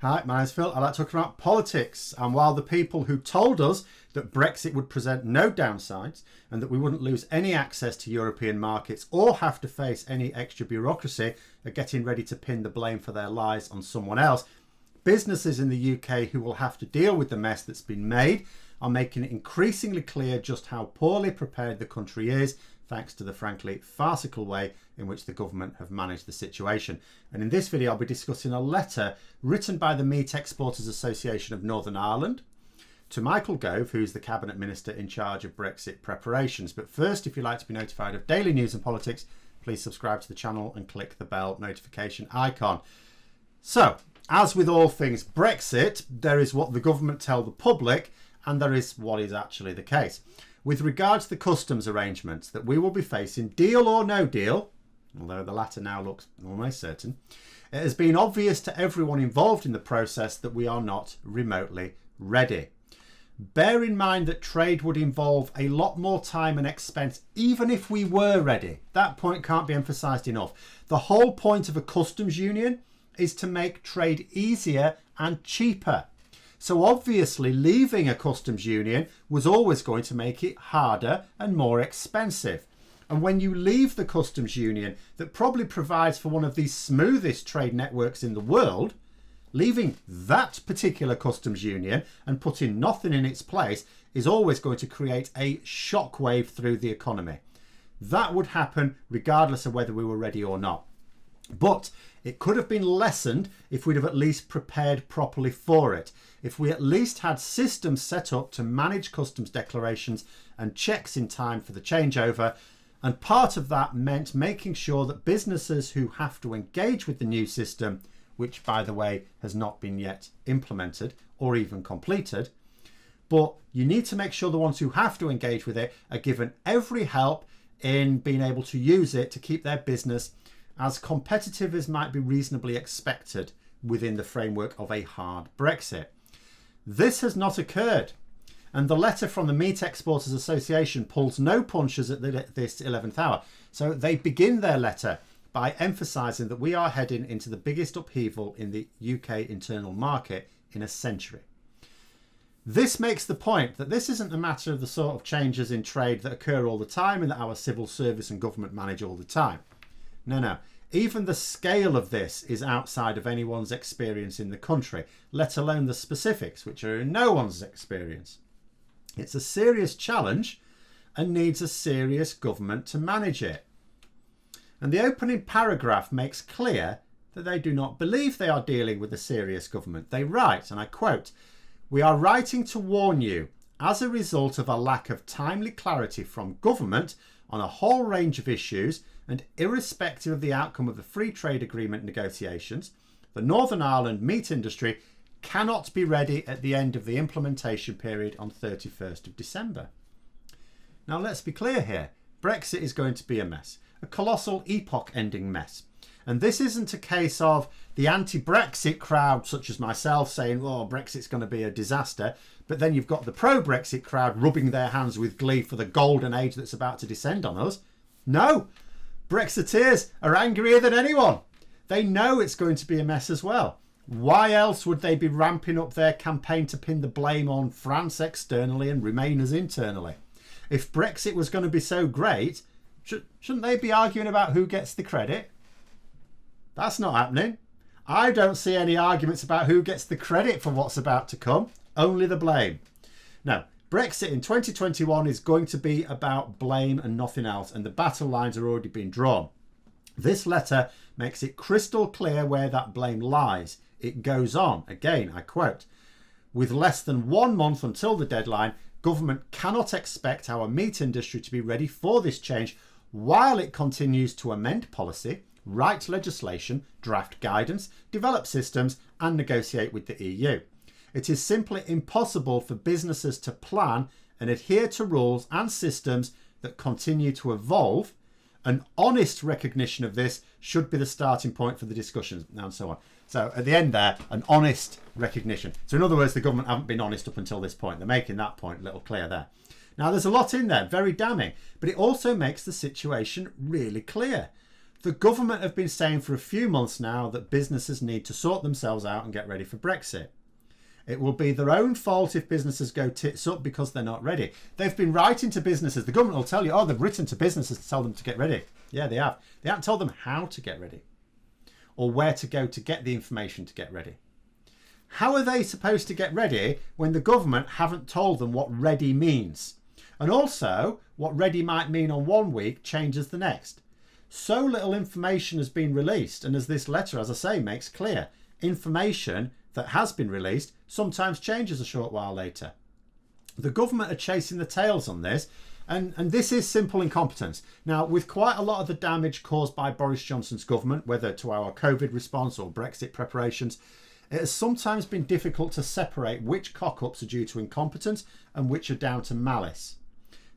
Hi, my name's Phil. I like talking about politics. And while the people who told us that Brexit would present no downsides and that we wouldn't lose any access to European markets or have to face any extra bureaucracy are getting ready to pin the blame for their lies on someone else, businesses in the UK who will have to deal with the mess that's been made are making it increasingly clear just how poorly prepared the country is, thanks to the frankly farcical way in which the government have managed the situation. And in this video, I'll be discussing a letter written by the Meat Exporters Association of Northern Ireland to Michael Gove, who's the Cabinet Minister in charge of Brexit preparations. But first, if you'd like to be notified of daily news and politics, please subscribe to the channel and click the bell notification icon. So, as with all things Brexit, there is what the government tell the public and there is what is actually the case. With regard to the customs arrangements that we will be facing, deal or no deal, although the latter now looks almost certain, it has been obvious to everyone involved in the process that we are not remotely ready. Bear in mind that trade would involve a lot more time and expense even if we were ready. That point can't be emphasised enough. The whole point of a customs union is to make trade easier and cheaper. So obviously leaving a customs union was always going to make it harder and more expensive. And when you leave the customs union that probably provides for one of the smoothest trade networks in the world, leaving that particular customs union and putting nothing in its place is always going to create a shockwave through the economy. That would happen regardless of whether we were ready or not. But it could have been lessened if we'd have at least prepared properly for it. If we at least had systems set up to manage customs declarations and checks in time for the changeover. And part of that meant making sure that businesses who have to engage with the new system, which by the way has not been yet implemented or even completed, but you need to make sure the ones who have to engage with it are given every help in being able to use it to keep their business as competitive as might be reasonably expected within the framework of a hard Brexit. This has not occurred, and the letter from the Meat Exporters Association pulls no punches at this 11th hour. So they begin their letter by emphasising that we are heading into the biggest upheaval in the UK internal market in a century. This makes the point that this isn't a matter of the sort of changes in trade that occur all the time and that our civil service and government manage all the time. No. Even the scale of this is outside of anyone's experience in the country, let alone the specifics, which are in no one's experience. It's a serious challenge and needs a serious government to manage it. And the opening paragraph makes clear that they do not believe they are dealing with a serious government. They write, and I quote, "We are writing to warn you, as a result of a lack of timely clarity from government on a whole range of issues, and irrespective of the outcome of the free trade agreement negotiations, the Northern Ireland meat industry cannot be ready at the end of the implementation period on 31st of December. Now let's be clear here. Brexit is going to be a mess, a colossal epoch-ending mess. And this isn't a case of the anti-Brexit crowd, such as myself, saying, oh, Brexit's going to be a disaster. But then you've got the pro-Brexit crowd rubbing their hands with glee for the golden age that's about to descend on us. No, Brexiteers are angrier than anyone. They know it's going to be a mess as well. Why else would they be ramping up their campaign to pin the blame on France externally and Remainers internally? If Brexit was going to be so great, shouldn't they be arguing about who gets the credit? That's not happening. I don't see any arguments about who gets the credit for what's about to come, only the blame. Now, Brexit in 2021 is going to be about blame and nothing else, and the battle lines are already being drawn. This letter makes it crystal clear where that blame lies. It goes on, again, I quote, "With less than 1 month until the deadline, government cannot expect our meat industry to be ready for this change while it continues to amend policy, write legislation, draft guidance, develop systems, and negotiate with the EU. It is simply impossible for businesses to plan and adhere to rules and systems that continue to evolve. An honest recognition of this should be the starting point for the discussions," and so on. So at the end there, an honest recognition. So in other words, the government haven't been honest up until this point. They're making that point a little clear there. Now there's a lot in there, very damning, but it also makes the situation really clear. The government have been saying for a few months now that businesses need to sort themselves out and get ready for Brexit. It will be their own fault if businesses go tits up because they're not ready. They've been writing to businesses. The government will tell you, oh, they've written to businesses to tell them to get ready. Yeah, they have. They haven't told them how to get ready or where to go to get the information to get ready. How are they supposed to get ready when the government haven't told them what ready means? And also, what ready might mean on one week changes the next. So little information has been released, and as this letter, as I say, makes clear, information that has been released sometimes changes a short while later. The government are chasing the tails on this, and this is simple incompetence. Now, with quite a lot of the damage caused by Boris Johnson's government, whether to our COVID response or Brexit preparations, it has sometimes been difficult to separate which cock-ups are due to incompetence and which are down to malice.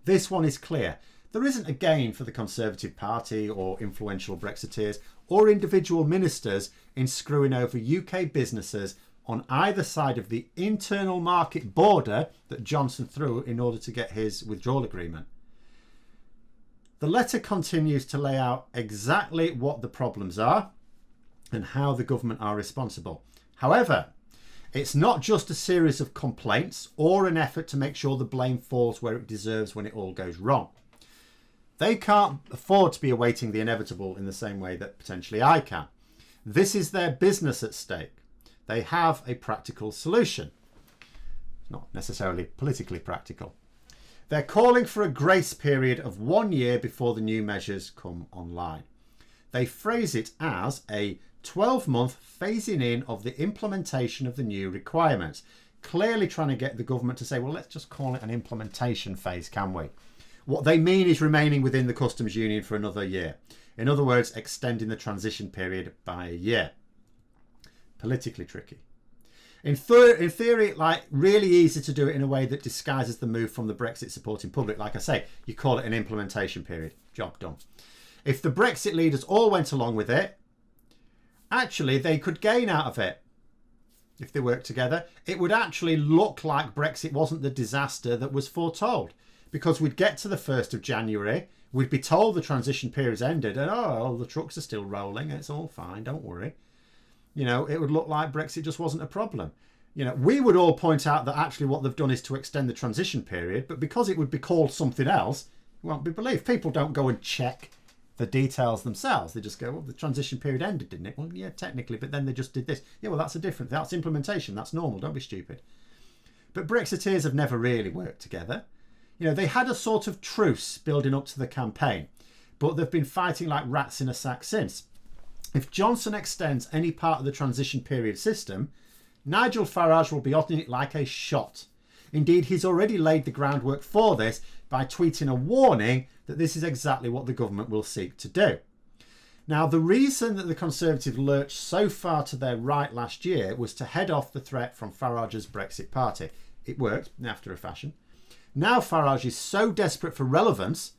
This one is clear. There isn't a gain for the Conservative Party or influential Brexiteers or individual ministers in screwing over UK businesses on either side of the internal market border that Johnson threw in order to get his withdrawal agreement. The letter continues to lay out exactly what the problems are and how the government are responsible. However, it's not just a series of complaints or an effort to make sure the blame falls where it deserves when it all goes wrong. They can't afford to be awaiting the inevitable in the same way that potentially I can. This is their business at stake. They have a practical solution. Not necessarily politically practical. They're calling for a grace period of 1 year before the new measures come online. They phrase it as a 12-month phasing in of the implementation of the new requirements. Clearly trying to get the government to say, well, let's just call it an implementation phase, can we? What they mean is remaining within the customs union for another year. In other words, extending the transition period by a year. Politically tricky. In theory, like really easy to do it in a way that disguises the move from the Brexit supporting public. Like I say, you call it an implementation period. Job done. If the Brexit leaders all went along with it, actually they could gain out of it. If they worked together, it would actually look like Brexit wasn't the disaster that was foretold. Because we'd get to the 1st of January, we'd be told the transition period's ended, and oh, the trucks are still rolling, it's all fine, don't worry. You know, it would look like Brexit just wasn't a problem. You know, we would all point out that actually what they've done is to extend the transition period, but because it would be called something else, it won't be believed. People don't go and check the details themselves. They just go, well, the transition period ended, didn't it? Well, yeah, technically, but then they just did this. Yeah, well, that's a different, that's implementation, that's normal, don't be stupid. But Brexiteers have never really worked together. You know, they had a sort of truce building up to the campaign, but they've been fighting like rats in a sack since. If Johnson extends any part of the transition period system, Nigel Farage will be on it like a shot. Indeed, he's already laid the groundwork for this by tweeting a warning that this is exactly what the government will seek to do. Now, the reason that the Conservatives lurched so far to their right last year was to head off the threat from Farage's Brexit party. It worked, after a fashion. Now Farage is so desperate for relevance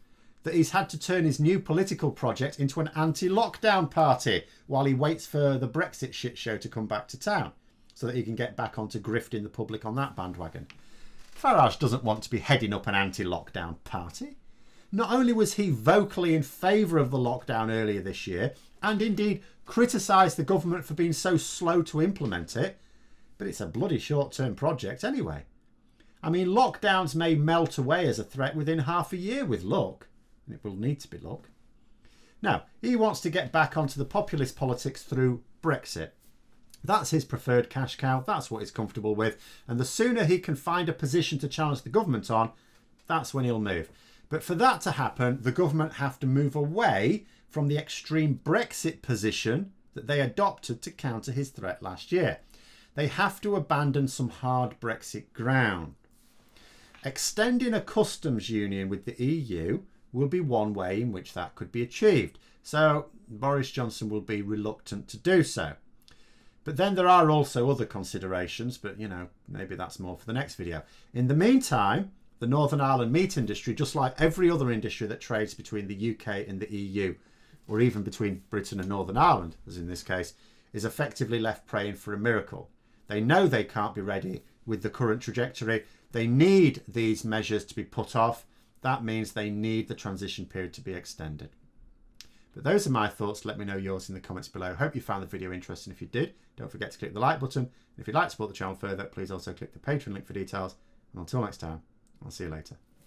that he's had to turn his new political project into an anti-lockdown party while he waits for the Brexit shit show to come back to town so that he can get back onto grifting the public on that bandwagon. Farage doesn't want to be heading up an anti-lockdown party. Not only was he vocally in favour of the lockdown earlier this year, and indeed criticised the government for being so slow to implement it, but it's a bloody short-term project anyway. I mean, lockdowns may melt away as a threat within half a year with luck. And it will need to be luck. Now, he wants to get back onto the populist politics through Brexit. That's his preferred cash cow. That's what he's comfortable with. And the sooner he can find a position to challenge the government on, that's when he'll move. But for that to happen, the government have to move away from the extreme Brexit position that they adopted to counter his threat last year. They have to abandon some hard Brexit ground. Extending a customs union with the EU will be one way in which that could be achieved. So Boris Johnson will be reluctant to do so. But then there are also other considerations, but you know, maybe that's more for the next video. In the meantime, the Northern Ireland meat industry, just like every other industry that trades between the UK and the EU, or even between Britain and Northern Ireland, as in this case, is effectively left praying for a miracle. They know they can't be ready with the current trajectory. They need these measures to be put off. That means they need the transition period to be extended. But those are my thoughts. Let me know yours in the comments below. Hope you found the video interesting. If you did, don't forget to click the like button. And if you'd like to support the channel further, please also click the Patreon link for details. And until next time, I'll see you later.